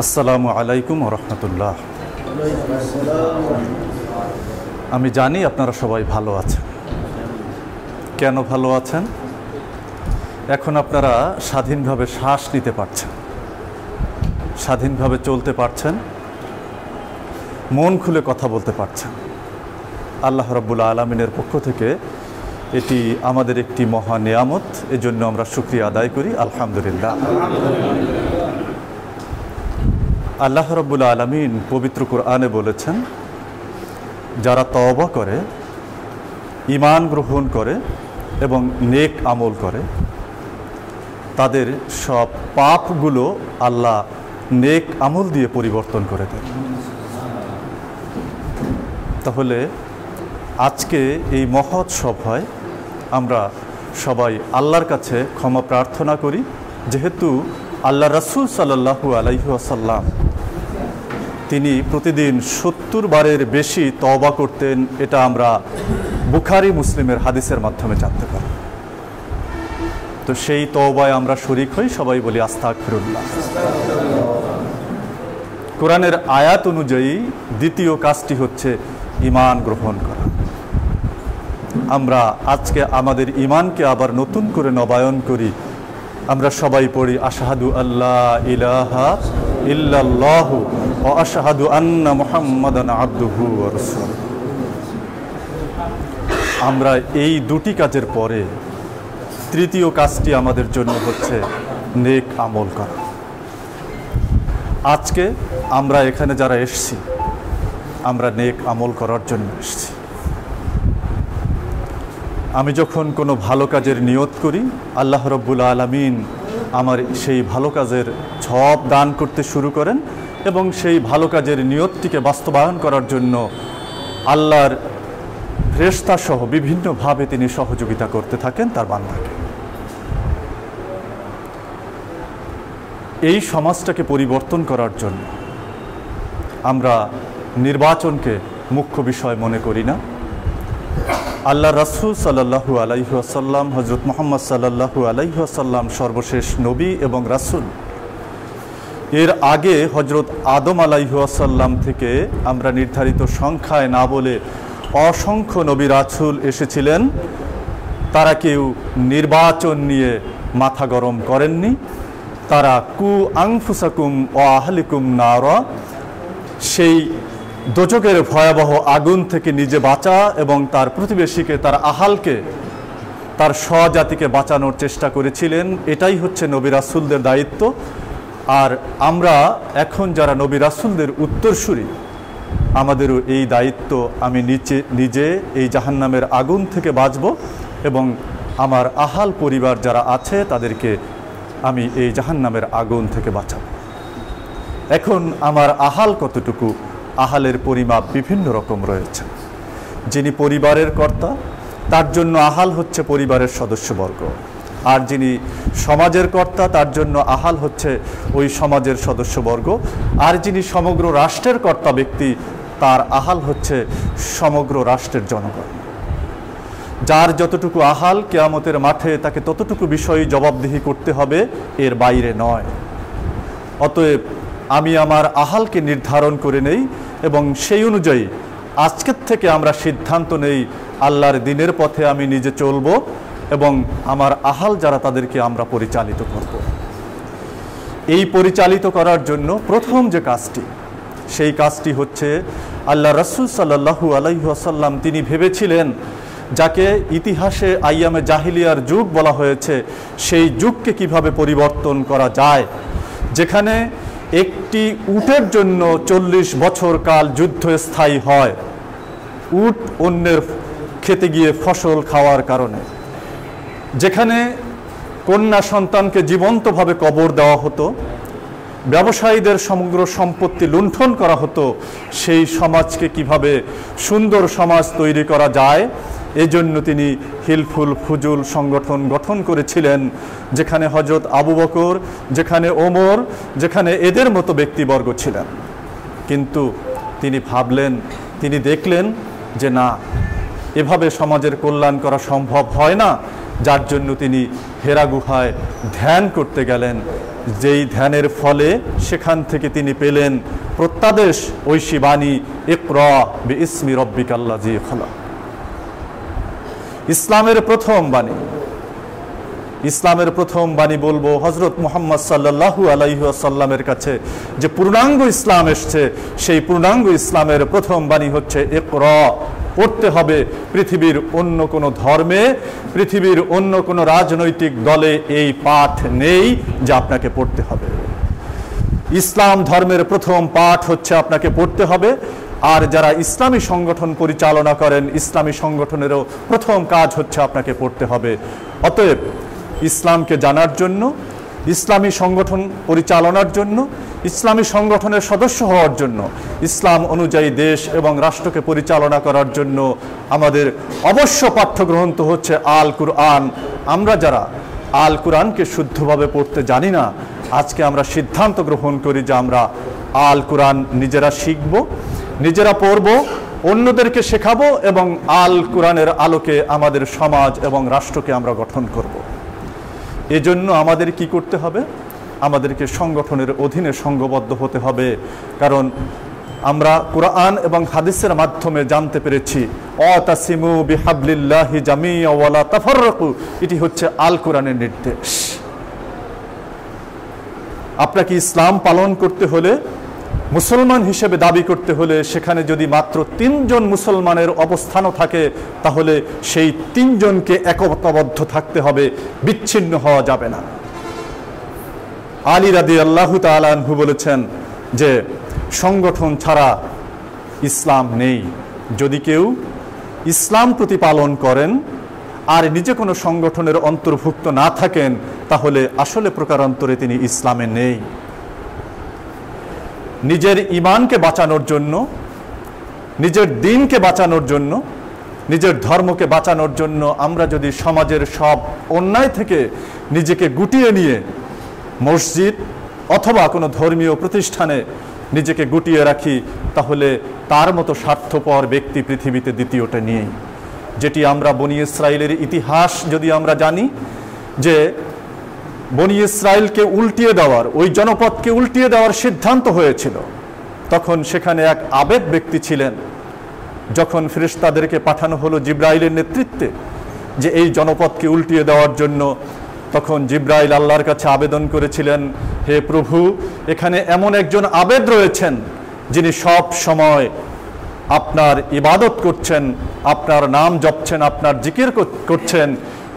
আসসালামু আলাইকুম ওয়া রাহমাতুল্লাহ। আমি জানি আপনারা সবাই ভালো আছেন। কেন ভালো আছেন? এখন আপনারা স্বাধীনভাবে শ্বাস নিতে পারছেন, স্বাধীনভাবে চলতে পারছেন, মন খুলে কথা বলতে পারছেন। আল্লাহ রাব্বুল আলামিনের পক্ষ থেকে এটি আমাদের একটি মহা নিয়ামত। এজন্য আমরা শুকরিয়া আদায় করি, আলহামদুলিল্লাহ। আল্লাহ রাব্বুল আলামিন পবিত্র কোরআনে বলেছেন, যারা তওবা করে, ঈমান গ্রহণ করে এবং নেক আমল করে, তাদের সব পাপগুলো আল্লাহ নেক আমল দিয়ে পরিবর্তন করে দেন। তাহলে আজকে এই মহৎ সভায় আমরা সবাই আল্লাহর কাছে ক্ষমা প্রার্থনা করি, যেহেতু আল্লাহ রাসূল সাল্লাল্লাহু আলাইহি ওয়াসাল্লাম তিনি প্রতিদিন ৭০ বারের বেশি তওবা করতেন। এটা আমরা বুখারী মুসলিমের হাদিসের মাধ্যমে জানতে পারি। তো সেই তওবায় আমরা শরীক হই, সবাই বলি আস্তাগফিরুল্লাহ। কোরআনের আয়াত অনুযায়ী দ্বিতীয় কাজটি হচ্ছে ঈমান গ্রহণ করা। আমরা আজকে আমাদের ঈমানকে আবার নতুন করে নবায়ন করি। আমরা সবাই পড়ি আশহাদু আল্লা ইলাহা ইল্লাল্লাহু ওয়া আশহাদু আন্না মুহাম্মাদান আবদুহু ওয়া রাসূলুহু। আমরা এই দুটি কাজের পরে তৃতীয় কাজটি আমাদের জন্য হচ্ছে নেক আমল করা। আজকে আমরা এখানে যারা এসেছি, আমরা নেক আমল করার জন্য এসেছি। আমি যখন কোনো ভালো কাজের নিয়ত করি, আল্লাহ রাব্বুল আলামিন আমার সেই ভালো কাজের সওয়াব দান করতে শুরু করেন এবং সেই ভালো কাজের নিয়তটিকে বাস্তবায়ন করার জন্য আল্লাহর ফেরেশতা সহ বিভিন্নভাবে তিনি সহযোগিতা করতে থাকেন তার বান্দাকে। এই সমাজটাকে পরিবর্তন করার জন্য আমরা নির্বাচনকে মুখ্য বিষয় মনে করি না। আল্লাহ রাসূল সাল্লাল্লাহু আলাইহি ওয়াসাল্লাম, হযরত মুহাম্মদ সাল্লাল্লাহু আলাইহি ওয়াসাল্লাম সর্বশেষ নবী এবং রাসূল। এর আগে হযরত আদম আলাইহি ওয়াসাল্লাম থেকে আমরা নির্ধারিত সংখ্যায় না বলে অসংখ্য নবী রাসূল এসেছিলেন। তারা কেউ নির্বাচন নিয়ে মাথা গরম করেননি। তারা কু আনফুসাকুম ওয়া আহলিকুম নারা, সেই দোজখের ভয়াবহ আগুন থেকে নিজে বাঁচা এবং তার প্রতিবেশীকে, তার আহালকে, তার স্বজাতিকে বাঁচানোর চেষ্টা করেছিলেন। এটাই হচ্ছে নবী রাসূলদের দায়িত্ব। আর আমরা এখন যারা নবী রাসূলদের উত্তরসূরি, আমাদেরও এই দায়িত্ব। আমি নিজে এই জাহান্নামের আগুন থেকে বাঁচব এবং আমার আহাল পরিবার যারা আছে তাদেরকে আমি এই জাহান্নামের আগুন থেকে বাঁচাব। এখন আমার আহাল কতটুকু, আহালের পরিমাপ বিভিন্ন রকম রয়েছে। যিনি পরিবারের কর্তা, তার জন্য আহাল হচ্ছে পরিবারের সদস্যবর্গ। আর যিনি সমাজের কর্তা, তার জন্য আহাল হচ্ছে ওই সমাজের সদস্যবর্গ। আর যিনি সমগ্র রাষ্ট্রের কর্তা ব্যক্তি, তার আহাল হচ্ছে সমগ্র রাষ্ট্রের জনগণ। যার যতটুকু আহাল, কিয়ামতের মাঠে তাকে ততটুকু বিষয়ে জবাবদিহি করতে হবে, এর বাইরে নয়। অতএব আমি আমার আহালকে নির্ধারণ করে নেই এবং সেই অনুযায়ী আজকের থেকে আমরা সিদ্ধান্ত নেই আল্লাহর দ্বীনের পথে আমি নিজে চলব এবং আমার আহাল যারা তাদেরকে আমরা পরিচালিত করব। এই পরিচালিত করার জন্য প্রথম যে কাজটি, সেই কাজটি হচ্ছে আল্লাহ রাসূল সাল্লাল্লাহু আলাইহি ওয়াসাল্লাম তিনি ভেবেছিলেন, যাকে ইতিহাসে আইয়ামে জাহিলিয়ার যুগ বলা হয়েছে, সেই যুগকে কিভাবে পরিবর্তন করা যায়, যেখানে একটি উটের জন্য 40 বছর কাল যুদ্ধ স্থায়ী হয়, উট অন্যের খেতে গিয়ে ফসল খাওয়ার কারণে, যেখানে কন্যা সন্তানকে জীবন্তভাবে কবর দেওয়া হতো, ব্যবসায়ীদের সমগ্র সম্পত্তি লুণ্ঠন করা হতো। সেই সমাজকে কিভাবে সুন্দর সমাজ তৈরি করা যায়, এজন্য তিনি হিলফুল ফুজুল সংগঠন গঠন করেছিলেন, যেখানে হযরত আবু বকর, যেখানে ওমর, যেখানে এদের মতো ব্যক্তিবর্গ ছিলেন। কিন্তু তিনি ভাবলেন, তিনি দেখলেন যে না, এভাবে সমাজের কল্যাণ করা সম্ভব হয় না। যার জন্য তিনি হেরা গুহায় ধ্যান করতে গেলেন যেই ধ্যানের ফলে সেখান থেকে তিনি পেলেন প্রত্যাদেশ ঐশী বাণী, ইকরা বিইসমি রব্বিকাল্লাযী খালাক। ইসলামের প্রথম বাণী, ইসলামের প্রথম বাণী বলবো হযরত মুহাম্মদ সাল্লাল্লাহু আলাইহি ওয়াসাল্লামের কাছে যে পূর্ণাঙ্গ ইসলাম এসছে, সেই পূর্ণাঙ্গ ইসলামের প্রথম বাণী হচ্ছে ইকরা। পড়তে হবে। পৃথিবীর অন্য কোনো ধর্মে, পৃথিবীর অন্য কোনো রাজনৈতিক দলে এই পাঠ নেই যে আপনাকে পড়তে হবে। ইসলাম ধর্মের প্রথম পাঠ হচ্ছে আপনাকে পড়তে হবে। আর যারা ইসলামী সংগঠন পরিচালনা করেন, ইসলামী সংগঠনেরও প্রথম কাজ হচ্ছে আপনাকে পড়তে হবে। অতএব ইসলামকে জানার জন্য, ইসলামী সংগঠন পরিচালনার জন্য, ইসলামী সংগঠনের সদস্য হওয়ার জন্য, ইসলাম অনুযায়ী দেশ এবং রাষ্ট্রকে পরিচালনা করার জন্য আমাদের অবশ্য পাঠ্যগ্রন্থ হচ্ছে আল কুরআন। আমরা যারা আল কুরআনকে শুদ্ধভাবে পড়তে জানি না, আজকে আমরা সিদ্ধান্ত গ্রহণ করি যে আমরা আল কুরআন নিজেরা শিখব, নিজেরা পড়ব, অন্যদেরকে শেখাবো এবং আল কুরআনের আলোকে আমাদের সমাজ এবং রাষ্ট্রকে আমরা গঠন করব। এজন্য আমাদের কি করতে হবে? আমাদেরকে সংগঠনের অধীনে সংঘবদ্ধ হতে হবে। কারণ আমরা কুরআন এবং হাদিসের মাধ্যমে জানতে পেরেছি ওয়াতাসিমু বিহাবলিল্লাহি জামিআ ওয়া লা তাফাররাকু, এটি হচ্ছে আল কুরআনের নির্দেশ। আপনাকে ইসলাম পালন করতে হলে, মুসলমান হিসেবে দাবি করতে হলে, সেখানে যদি মাত্র 3 জন মুসলমানের অবস্থানও থাকে, তাহলে সেই 3 জনকে একতাবদ্ধ থাকতে হবে, বিচ্ছিন্ন হওয়া যাবে না। আলী রাদিয়াল্লাহু তাআলা আনহু বলেছেন যে সংগঠন ছাড়া ইসলাম নেই। যদি কেউ ইসলাম প্রতিপালন করেন আর নিজে কোনো সংগঠনের অন্তর্ভুক্ত না থাকেন, তাহলে আসলে প্রকারান্তরে তিনি ইসলামে নেই। নিজের ঈমানকে বাঁচানোর জন্য, নিজের দ্বীনকে বাঁচানোর জন্য, নিজের ধর্মকে বাঁচানোর জন্য আমরা যদি সমাজের সব অন্যায় থেকে নিজেকে গুটিয়ে নিয়ে মসজিদ অথবা কোনো ধর্মীয় প্রতিষ্ঠানে নিজেকে গুটিয়ে রাখি, তাহলে তার মতো স্বার্থপর ব্যক্তি পৃথিবীতে দ্বিতীয়টা নেই। যেটি আমরা বনি ইসরাইলের ইতিহাস যদি আমরা জানি, যে বনি ইসরাইলকে উল্টিয়ে দেওয়ার, ওই জনপদকে উল্টিয়ে দেওয়ার সিদ্ধান্ত হয়েছিল, তখন সেখানে এক আবেদ ব্যক্তি ছিলেন। যখন ফেরেশতাদেরকে পাঠানো হলো জিব্রাইলের নেতৃত্বে যে এই জনপদকে উল্টিয়ে দেওয়ার জন্য, তখন জিব্রাইল আল্লাহর কাছে আবেদন করেছিলেন, হে প্রভু, এখানে এমন একজন আবেদ রয়েছেন যিনি সব সময় আপনার ইবাদত করছেন, আপনার নাম জপছেন, আপনার জিকির করছেন,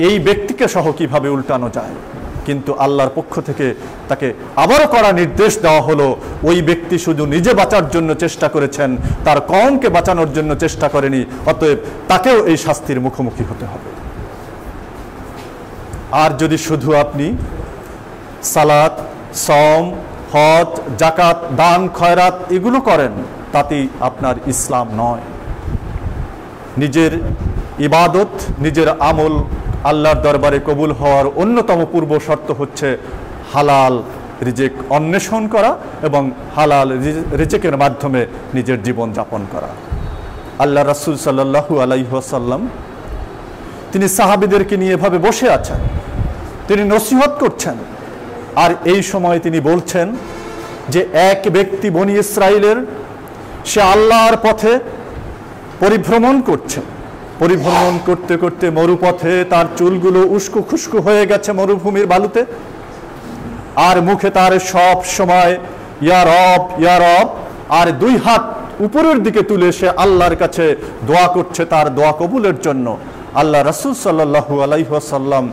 এই ব্যক্তিকে সহ কিভাবে উল্টানো যায়? কিন্তু আল্লাহর পক্ষ থেকে তাকে আবারও কড়া নির্দেশ দেওয়া হলো, ওই ব্যক্তি শুধু নিজে বাঁচার জন্য চেষ্টা করেছেন, তার কওমকে বাঁচানোর জন্য চেষ্টা করেনি, অতএব তাকেও এই শাস্তির মুখোমুখি হতে হবে। আর যদি শুধু আপনি সালাত, সওম, হজ, যাকাত, দান, খয়রাত এগুলো করেন, তাতেই আপনার ইসলাম নয়। নিজের ইবাদত, নিজের আমল আল্লাহর দরবারে কবুল হওয়ার অন্যতম পূর্ব শর্ত হচ্ছে হালাল রিজিক অন্বেষণ করা এবং হালাল রিজিকের মাধ্যমে নিজের জীবন যাপন করা। আল্লাহ রাসূল সাল্লাল্লাহু আলাইহি ওয়াসাল্লাম তিনি সাহাবীদেরকে নিয়ে এভাবে বসে আছেন, তিনি নসিহত করছেন, আর এই সময় তিনি বলছেন যে এক ব্যক্তি বনি ইসরাইলের, সে আল্লাহর পথে পরিভ্রমণ করছে, পরিভ্রমণ করতে করতে মরুপথে তার চুলগুলো উস্কো খুস্কো হয়ে গেছে মরুভূমির বালুতে, আর মুখে তার সব সময় ইয়া রব ইয়া রব, আর 2 হাত উপরের দিকে তুলে সে আল্লাহর কাছে দোয়া করছে তার দোয়া কবুলের জন্য। আল্লাহ রাসূল সাল্লাল্লাহু আলাইহি ওয়াসাল্লাম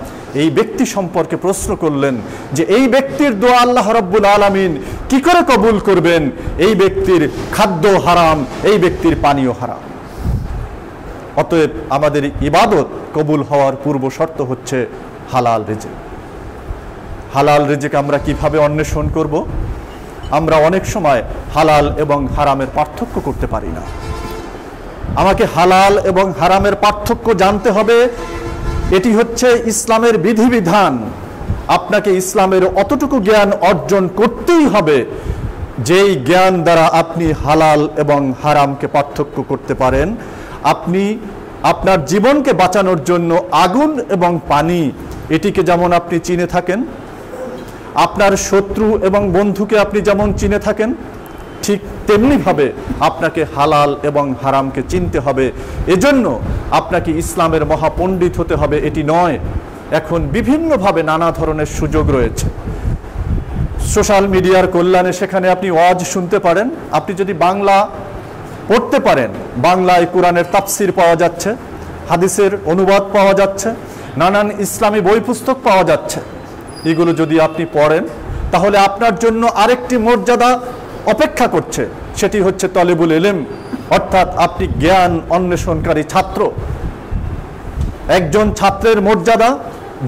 এই ব্যক্তি সম্পর্কে প্রশ্ন করলেন যে এই ব্যক্তির দোয়া আল্লাহ রাব্বুল আলামিন কি করে কবুল করবেন? এই ব্যক্তির খাদ্য হারাম, এই ব্যক্তির পানীয় হারাম। অতএব আমাদের ইবাদত কবুল হওয়ার পূর্ব শর্ত হচ্ছে হালাল রিজিক। হালাল রিজিক আমরা কিভাবে অন্বেষণ করব? আমরা অনেক সময় হালাল এবং হারামের পার্থক্য করতে পারি না। আমাকে হালাল এবং হারামের পার্থক্য জানতে হবে, এটি হচ্ছে ইসলামের বিধিবিধান। আপনাকে ইসলামের অতটুকু জ্ঞান অর্জন করতেই হবে যেই জ্ঞান দ্বারা আপনি হালাল এবং হারামকে পার্থক্য করতে পারেন। আপনি আপনার জীবনকে বাঁচানোর জন্য আগুন এবং পানি, এটিকে যেমন আপনি চিনে থাকেন, আপনার শত্রু এবং বন্ধুকে আপনি যেমন চিনে থাকেন, ঠিক তেমনিভাবে আপনাকে হালাল এবং হারামকে চিনতে হবে। এজন্য আপনাকে ইসলামের মহাপণ্ডিত হতে হবে এটি নয়। এখন বিভিন্নভাবে নানা ধরনের সুযোগ রয়েছে সোশ্যাল মিডিয়ার কল্যাণে, সেখানে আপনি ওয়াজ শুনতে পারেন। আপনি যদি বাংলা পড়তে পারেন, বাংলায় কোরআনের তাফসির পাওয়া যাচ্ছে, হাদিসের অনুবাদ পাওয়া যাচ্ছে, নানান ইসলামী বই পুস্তক পাওয়া যাচ্ছে। এগুলো যদি আপনি পড়েন তাহলে আপনার জন্য আরেকটি মর্যাদা অপেক্ষা করছে, সেটি হচ্ছে তলেবুল ইলম, অর্থাৎ আপনি জ্ঞান অন্বেষণকারী ছাত্র। একজন ছাত্রের মর্যাদা,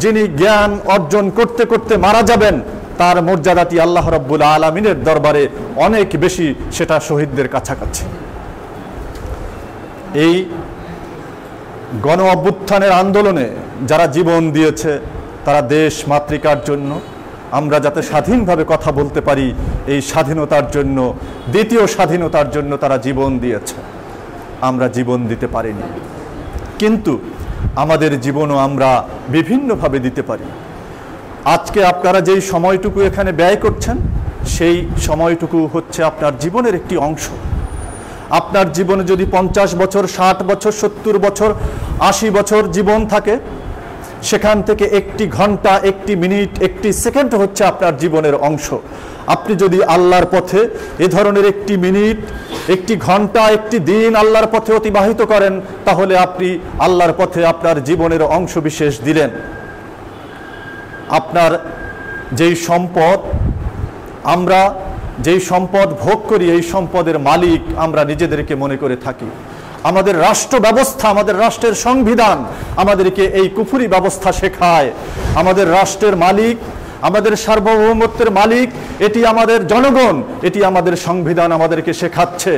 যিনি জ্ঞান অর্জন করতে করতে মারা যাবেন, তার মর্যাদাটি আল্লাহ রাব্বুল আলামিনের দরবারে অনেক বেশি, সেটা শহীদদের কাছাকাছি। এই গণ অভ্যুত্থানের আন্দোলনে যারা জীবন দিয়েছে, তারা দেশ মাতৃকার জন্য, আমরা যাতে স্বাধীনভাবে কথা বলতে পারি এই স্বাধীনতার জন্য, দ্বিতীয় স্বাধীনতার জন্য তারা জীবন দিয়েছে। আমরা জীবন দিতে পারিনি, কিন্তু আমাদের জীবনও আমরা বিভিন্নভাবে দিতে পারি। আজকে আপনারা যেই সময়টুকু এখানে ব্যয় করছেন, সেই সময়টুকু হচ্ছে আপনার জীবনের একটি অংশ। আপনার জীবনে যদি 50 বছর, 60 বছর, 70 বছর, 80 বছর জীবন থাকে, সেখান থেকে একটি ঘন্টা, একটি মিনিট, একটি সেকেন্ড হচ্ছে আপনার জীবনের অংশ। আপনি যদি আল্লাহর পথে এ ধরনের একটি মিনিট, একটি ঘন্টা, একটি দিন আল্লাহর পথে অতিবাহিত করেন, তাহলে আপনি আল্লাহর পথে আপনার জীবনের অংশ বিশেষ দিলেন। আপনার যেই সম্পদ, আমরা যেই সম্পদ ভোগ করি, এই সম্পদের মালিক আমরা নিজেদেরকে মনে করে থাকি। আমাদের রাষ্ট্র ব্যবস্থা, আমাদের রাষ্ট্রের সংবিধান আমাদেরকে এই কুফরি ব্যবস্থা শেখায়। আমাদের রাষ্ট্রের মালিক, আমাদের সার্বভৌমত্বের মালিক এটি আমাদের জনগণ, এটি আমাদের সংবিধান আমাদেরকে শেখাচ্ছে।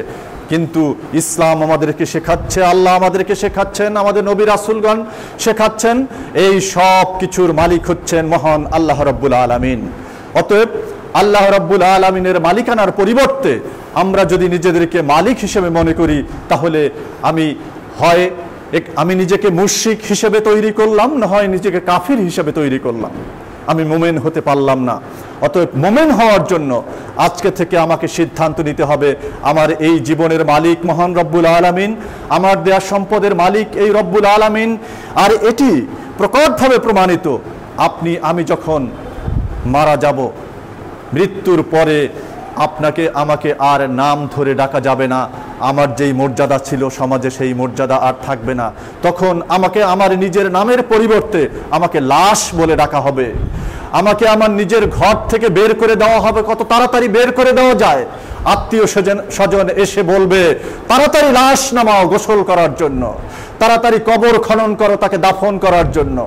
কিন্তু ইসলাম আমাদেরকে শেখাচ্ছে, আল্লাহ আমাদেরকে শেখাচ্ছেন, আমাদের নবী রাসূলগণ শেখাচ্ছেন, এই সব কিছুর মালিক হচ্ছেন মহান আল্লাহ রাব্বুল আলামিন। অতএব আল্লাহ রাব্বুল আলামিনের মালিকানার পরিবর্তে আমরা যদি নিজেদেরকে মালিক হিসেবে মনে করি, তাহলে আমি নিজেকে মুশরিক হিসেবে তৈরি করলাম, না হয় নিজেকে কাফির হিসেবে তৈরি করলাম, আমি মুমিন হতে পারলাম না। অতএব মুমিন হওয়ার জন্য আজকে থেকে আমাকে সিদ্ধান্ত নিতে হবে, আমার এই জীবনের মালিক মহান রব্বুল আলামিন, আমার দেয়া সম্পদের মালিক এই রব্বুল আলামিন। আর এটি প্রকটভাবে প্রমাণিত, আমি যখন মারা যাব, মৃত্যুর পরে আমাকে আর নাম ধরে ডাকা যাবে না। আমার যেই মর্যাদা ছিল সমাজে, সেই মর্যাদা আর থাকবে না। তখন আমাকে আমার নিজের নামের পরিবর্তে আমাকে লাশ বলে ডাকা হবে। আমাকে আমার নিজের ঘর থেকে বের করে দেওয়া হবে, কত তাড়াতাড়ি বের করে দেওয়া যায়। আত্মীয় স্বজন এসে বলবে, তাড়াতাড়ি লাশ নামাও গোসল করার জন্য, তাড়াতাড়ি কবর খনন করো তাকে দাফন করার জন্য।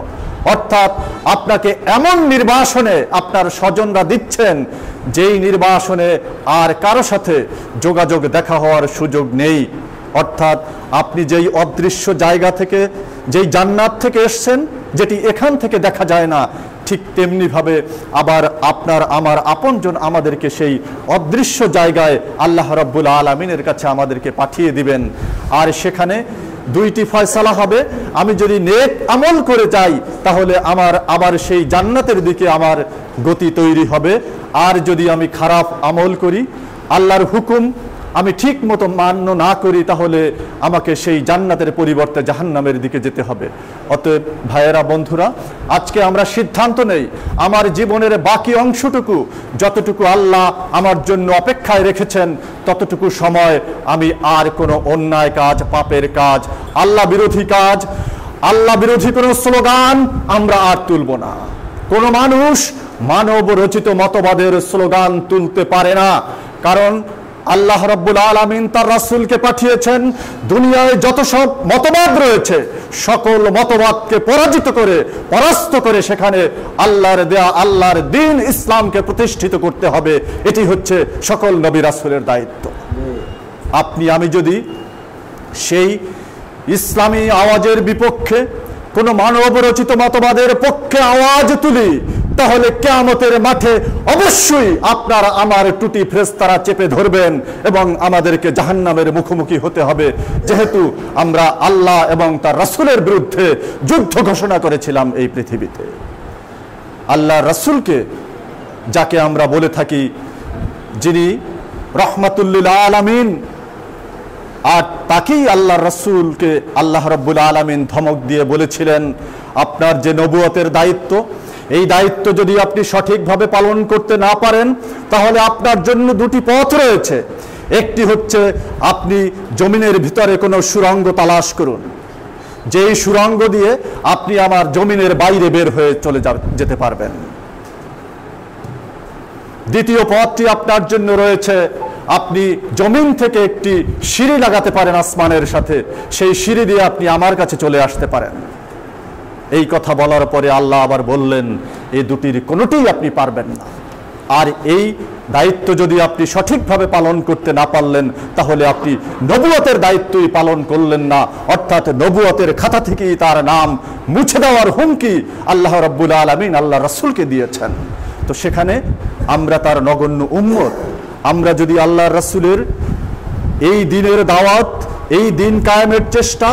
অর্থাৎ আপনাকে এমন নির্বাসনে আপনার স্বজনরা দিচ্ছেন, যেই নির্বাসনে আর কারো সাথে যোগাযোগ দেখা হওয়ার সুযোগ নেই। অর্থাৎ আপনি যেই অদৃশ্য জায়গা থেকে, যেই জান্নাত থেকে এসছেন, যেটি এখান থেকে দেখা যায় না, ঠিক তেমনিভাবে আবার আপনার আমার আপনজন আমাদেরকে সেই অদৃশ্য জায়গায় আল্লাহ রাব্বুল আলামিনের কাছে আমাদেরকে পাঠিয়ে দিবেন। আর সেখানে দুইটি ফয়সালা হবে। আমি যদি নেক আমল করে যাই, তাহলে আমার আবার সেই জান্নাতের দিকে আমার গতি তৈরি হবে। আর যদি আমি খারাপ আমল করি, আল্লাহর হুকুম আমি ঠিক মতো মান্য না করি, তাহলে আমাকে সেই জান্নাতের পরিবর্তে জাহান্নামের দিকে যেতে হবে। অতএব ভাইয়েরা, বন্ধুরা, আজকে আমরা সিদ্ধান্ত নেই, আমার জীবনের বাকি অংশটুকু, যতটুকু আল্লাহ আমার জন্য অপেক্ষায় রেখেছেন, ততটুকু সময় আমি আর কোনো অন্যায় কাজ, পাপের কাজ, আল্লাহ বিরোধী কাজ, আল্লাহ বিরোধী কোনো স্লোগান আমরা আর তুলব না। কোনো মানুষ মানব রচিত মতবাদের স্লোগান তুলতে পারে না, কারণ আল্লাহ রাব্বুল আলামিন তার রাসূলকে পাঠিয়েছেন দুনিয়ায় যত সব মতবাদ রয়েছে, সকল মতবাদকে পরাস্ত করে সেখানে আল্লাহর দেয়া আল্লাহর দ্বীন ইসলামকে প্রতিষ্ঠিত করতে হবে। এটি হচ্ছে সকল নবী রাসূলের দায়িত্ব। আমি যদি সেই ইসলামী আওয়াজের বিপক্ষে, কোন মানব রচিত মতবাদের পক্ষে আওয়াজ তুলি, তাহলে কিয়ামতের মাঠে অবশ্যই আপনার আমার টুটি ফেরেশতারা চেপে ধরবেন এবং আমাদেরকে জাহান্নামের মুখোমুখি হতে হবে, যেহেতু আমরা আল্লাহ এবং তার রাসূলের বিরুদ্ধে যুদ্ধ ঘোষণা করেছিলাম এই পৃথিবীতে। আল্লাহ রাসূলকে যাকে আমরা বলে থাকি, যিনি রহমাতুল্লিল আলামিন, আর তাকেই আল্লাহ রাসূলকে আল্লাহ রাব্বুল আলামিন ধমক দিয়ে বলেছিলেন, আপনার যে নবুয়তের দায়িত্ব, এই দায়িত্ব যদি আপনি সঠিকভাবে পালন করতে না পারেন তাহলে আপনার জন্য দুটি পথ রয়েছে। একটি হচ্ছে আপনি জমিনের ভিতরে কোনো সুড়ঙ্গ তালাশ করুন, যেই সুড়ঙ্গ দিয়ে আপনি আমার জমিনের বাইরে বের হয়ে চলে যেতে পারবেন। দ্বিতীয় পথটি আপনার জন্য রয়েছে, আপনি জমিন থেকে একটি সিঁড়ি লাগাতে পারেন আসমানের সাথে, সেই সিঁড়ি দিয়ে আপনি আমার কাছে চলে আসতে পারেন। এই কথা বলার পরে আল্লাহ আবার বললেন, এই দুটির কোনোটিই আপনি পারবেন না। আর এই দায়িত্ব যদি আপনি সঠিকভাবে পালন করতে না পারলেন তাহলে আপনি নবুয়তের দায়িত্বই পালন করলেন না, অর্থাৎ নবুয়তের খাতা থেকেই তার নাম মুছে দেওয়ার হুমকি আল্লাহ রাব্বুল আলামিন আল্লাহ রাসূলকে দিয়েছেন। তো সেখানে আমরা তার নগণ্য উম্মত, আমরা যদি আল্লাহ রাসূলের এই দিনের দাওয়াত, এই দিন কায়েমের চেষ্টা,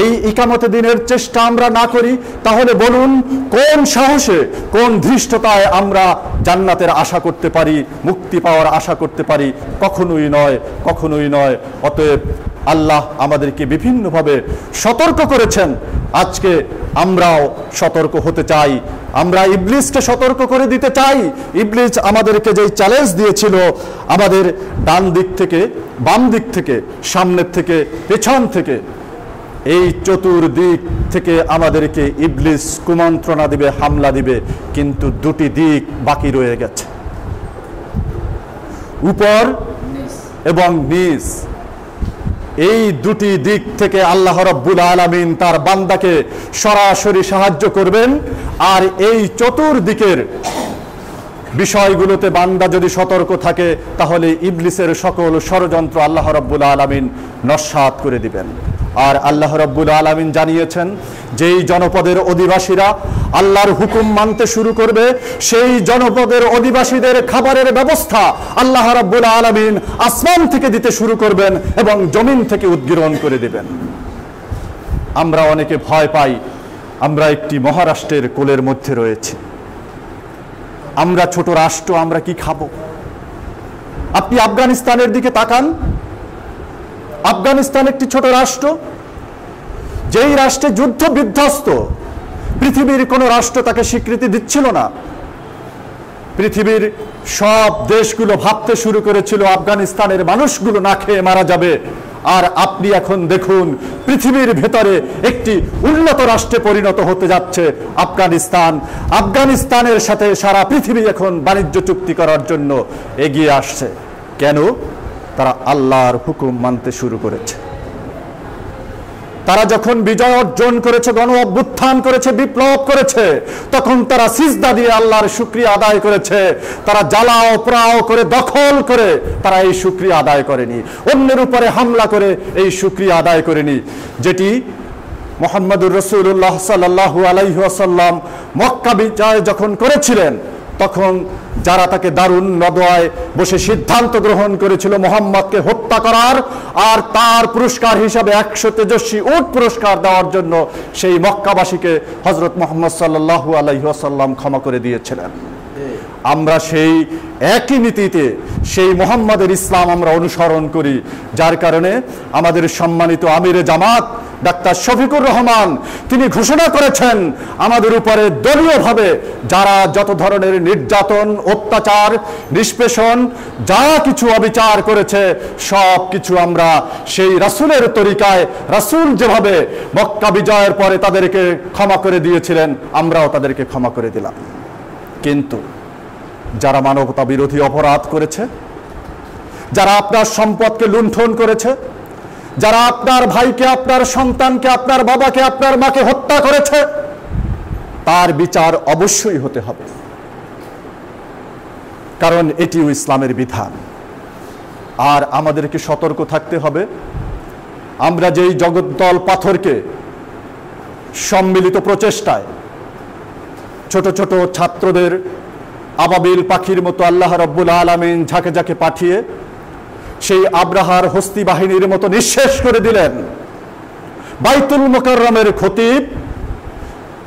এই ইকামতে দিনের চেষ্টা আমরা না করি তাহলে বলুন কোন সাহসে, কোন ধৃষ্টতায় আমরা জান্নাতের আশা করতে পারি, মুক্তি পাওয়ার আশা করতে পারি? কখনোই নয়, কখনোই নয়। অতএব আল্লাহ আমাদেরকে বিভিন্নভাবে সতর্ক করেছেন, আজকে আমরাও সতর্ক হতে চাই। আমরা ইবলিসকে সতর্ক করে দিতে চাই। ইবলিস আমাদেরকে যেই চ্যালেঞ্জ দিয়েছিল, আমাদের ডান দিক থেকে, বাম দিক থেকে, সামনের থেকে, পেছন থেকে, এই চতুর্দিক থেকে আমাদেরকে ইবলিস কুমন্ত্রণা দিবে, হামলা দিবে, কিন্তু দুটি দিক বাকি রয়ে গেছে, উপর এবং নিচ। এই দুটি দিক থেকে আল্লাহ রাব্বুল আলামিন তার বান্দাকে সরাসরি সাহায্য করবেন। আর এই চতুর্দিকের বিষয়গুলোতে বান্দা যদি সতর্ক থাকে তাহলে ইবলিসের সকল ষড়যন্ত্র আল্লাহ রাব্বুল আলামিন নস্যাৎ করে দিবেন। আর আল্লাহ রাব্বুল আলামিন জানিয়েছেন, যেই জনপদের অধিবাসীরা আল্লাহর হুকুম মানতে শুরু করবে সেই জনপদের অধিবাসীদের খাবারের ব্যবস্থা আল্লাহ রাব্বুল আলামিন আসমান থেকে দিতে শুরু করবেন এবং জমিন থেকে উদ্গীরণ করে দিবেন। আমরা অনেকে ভয় পাই, আমরা একটি মহারাষ্ট্রের কোলের মধ্যে রয়েছি, আমরা ছোট রাষ্ট্র, আমরা কি খাবো? আপনি আফগানিস্তানের দিকে তাকান, আফগানিস্তান একটি ছোট রাষ্ট্র, যেই রাষ্ট্রে যুদ্ধ বিধ্বস্ত, পৃথিবীর কোন রাষ্ট্র তাকে স্বীকৃতি দিচ্ছিল না। পৃথিবীর সব দেশগুলো ভাবতে শুরু করেছিল আফগানিস্তানের মানুষগুলো না খেয়ে মারা যাবে। আর আপনি এখন দেখুন পৃথিবীর ভেতরে একটি উন্নত রাষ্ট্রে পরিণত হতে যাচ্ছে আফগানিস্তান। আফগানিস্তানের সাথে সারা পৃথিবী এখন বাণিজ্য চুক্তি করার জন্য এগিয়ে আসছে। কেন? তারা আল্লাহর হুকুম মানতে শুরু করেছে। তারা যখন বিজয় অর্জন করেছে, গণ অভ্যুত্থান করেছে, বিপ্লব করেছে, তখন তারা সিজদা দিয়ে আল্লাহর শুকরিয়া আদায় করেছে। তারা জ্বালাও পোড়াও করে, দখল করে তারা এই শুকরিয়া আদায় করেনি, অন্যের উপরে হামলা করে এই শুকরিয়া আদায় করেনি। যেটি মুহাম্মদুর রাসূলুল্লাহ সাল্লাল্লাহু আলাইহি ওয়াসাল্লাম মক্কা বিজয় যখন করেছিলেন, তখন যারা তাকে দারুন নদওয়ায় বসে সিদ্ধান্ত গ্রহণ করেছিল মুহাম্মদকে হত্যা করার, আর তার পুরস্কার হিসাবে 100 তেজস্বী উট পুরস্কার দেওয়ার জন্য সেই মক্কাবাসীকে হযরত মুহাম্মদ সাল্লাল্লাহু আলাইহি ওয়াসাল্লাম ক্ষমা করে দিয়েছিলেন। আমরা সেই একই নীতিতে সেই মুহাম্মদের ইসলাম আমরা অনুসরণ করি, যার কারণে আমাদের সম্মানিত আমিরে জামাত ডাক্তার শফিকুর রহমান তিনি ঘোষণা করেছেন, আমাদের উপরে দলীয়ভাবে যারা যত ধরনের নির্যাতন, অত্যাচার, নিষ্পেষণ, যা কিছু অবিচার করেছে সব কিছু আমরা সেই রাসূলের তরিকায়, রাসূল যেভাবে মক্কা বিজয়ের পরে তাদেরকে ক্ষমা করে দিয়েছিলেন, আমরাও তাদেরকে ক্ষমা করে দিলাম। কিন্তু যারা মানবতা বিরোধী অপরাধ করেছে, যারা আপনার সম্পদকে লুণ্ঠন করেছে, যারা আপনার ভাইকে, আপনার সন্তানকে, আপনার বাবাকে, আপনার মাকে হত্যা করেছে, তার বিচার অবশ্যই হতে হবে, কারণ এটিও ইসলামের বিধান। আর আমাদেরকে সতর্ক থাকতে হবে, আমরা যেই জগদ্দল পাথরকে সম্মিলিত প্রচেষ্টায় ছোট ছোট ছাত্রদের আবাবিল পাখির মতো আল্লাহ রাব্বুল আলামিন ঝাঁকে ঝাঁকে পাঠিয়ে সেই আব্রাহার হস্তি বাহিনীর মতো নিঃশেষ করে দিলেন। বাইতুল মুকাররমের খতিব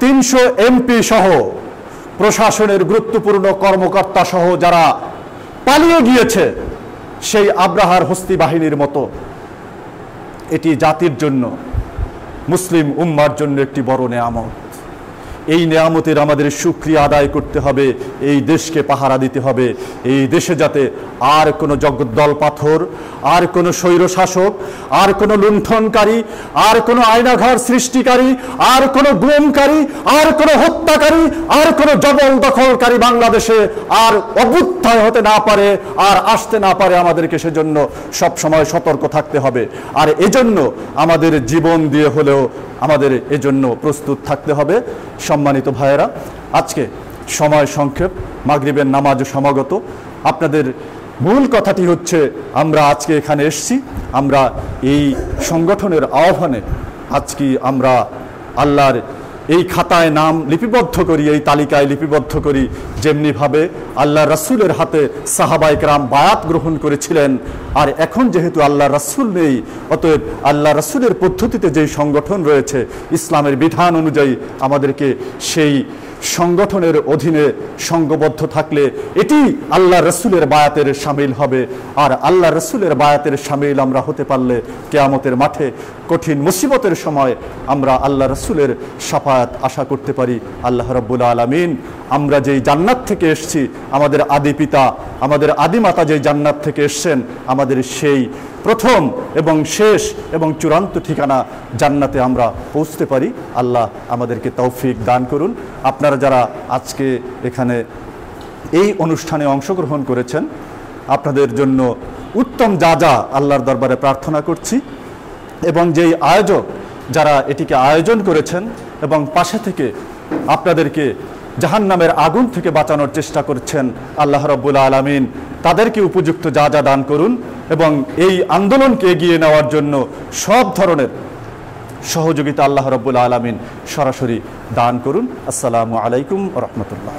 300 এমপি সহ প্রশাসনের গুরুত্বপূর্ণ কর্মকর্তা সহ যারা পালিয়ে গিয়েছে, সেই আব্রাহার হস্তি বাহিনীর মতো এটি জাতির জন্য, মুসলিম উম্মার জন্য একটি বড় নেয়ামত। এই নেয়ামতের আমাদের শুকরিয়া আদায় করতে হবে, এই দেশকে পাহারা দিতে হবে। এই দেশে যাতে আর কোনো জগদ্দল পাথর, আর কোনো স্বৈরশাসক, আর কোনো লুণ্ঠনকারী, আর কোনো আয়নাঘর সৃষ্টিকারী, আর কোনো গুমকারী, আর কোনো হত্যাকারী, আর কোনো জবরদখলকারী বাংলাদেশে আর অভ্যুত্থান হতে না পারে, আর আসতে না পারে। আমাদেরকে সেজন্য সবসময় সতর্ক থাকতে হবে। আর এজন্য আমাদের জীবন দিয়ে হলেও আমাদের এজন্য প্রস্তুত থাকতে হবে। সম্মানিত ভাইয়েরা, আজকে সময় সংক্ষেপ, মাগরিবের নামাজ সমাগত। আপনাদের মূল কথাটি হচ্ছে, আমরা আজকে এখানে এসেছি, আমরা এই সংগঠনের আহ্বানে আজকে আমরা আল্লাহর এই খাতায় নাম লিপিবদ্ধ করি, এই তালিকায় লিপিবদ্ধ করি, যেমনিভাবে আল্লাহ রাসূলের হাতে সাহাবায়ে কেরাম বায়াত গ্রহণ করেছিলেন। আর এখন যেহেতু আল্লাহ রাসূল নেই, অতএব আল্লাহ রাসূলের পদ্ধতিতে যেই সংগঠন রয়েছে, ইসলামের বিধান অনুযায়ী আমাদেরকে সেই সংগঠনের অধীনে সংঘবদ্ধ থাকলে এটি আল্লাহ রাসূলের বায়াতের শামিল হবে। আর আল্লাহ রাসূলের বায়াতের শামিল আমরা হতে পারলে কিয়ামতের মাঠে কঠিন মুসিবতের সময় আমরা আল্লাহ রাসূলের শাফায়াত আশা করতে পারি। আল্লাহ রাব্বুল আলামিন আমরা যেই জান্নাত থেকে এসেছি, আমাদের আদি পিতা, আমাদের আদি মাতা যেই জান্নাত থেকে এসেছেন, আমাদের সেই প্রথম এবং শেষ এবং চূড়ান্ত ঠিকানা জান্নাতে আমরা পৌঁছতে পারি। আল্লাহ আমাদেরকে তৌফিক দান করুন। আপনারা যারা আজকে এখানে এই অনুষ্ঠানে অংশগ্রহণ করেছেন, আপনাদের জন্য উত্তম যা আল্লাহর দরবারে প্রার্থনা করছি। এবং যেই আয়োজক যারা এটিকে আয়োজন করেছেন এবং পাশে থেকে আপনাদেরকে জাহান্নামের আগুন থেকে বাঁচানোর চেষ্টা করছেন, আল্লাহ রাব্বুল আলামিন তাদেরকে উপযুক্ত যা দান করুন এবং এই আন্দোলনকে এগিয়ে নেওয়ার জন্য সব ধরনের সহযোগিতা আল্লাহ রাব্বুল আলামিন সরাসরি দান করুন। আসসালামু আলাইকুম ওয়া রাহমাতুল্লাহ।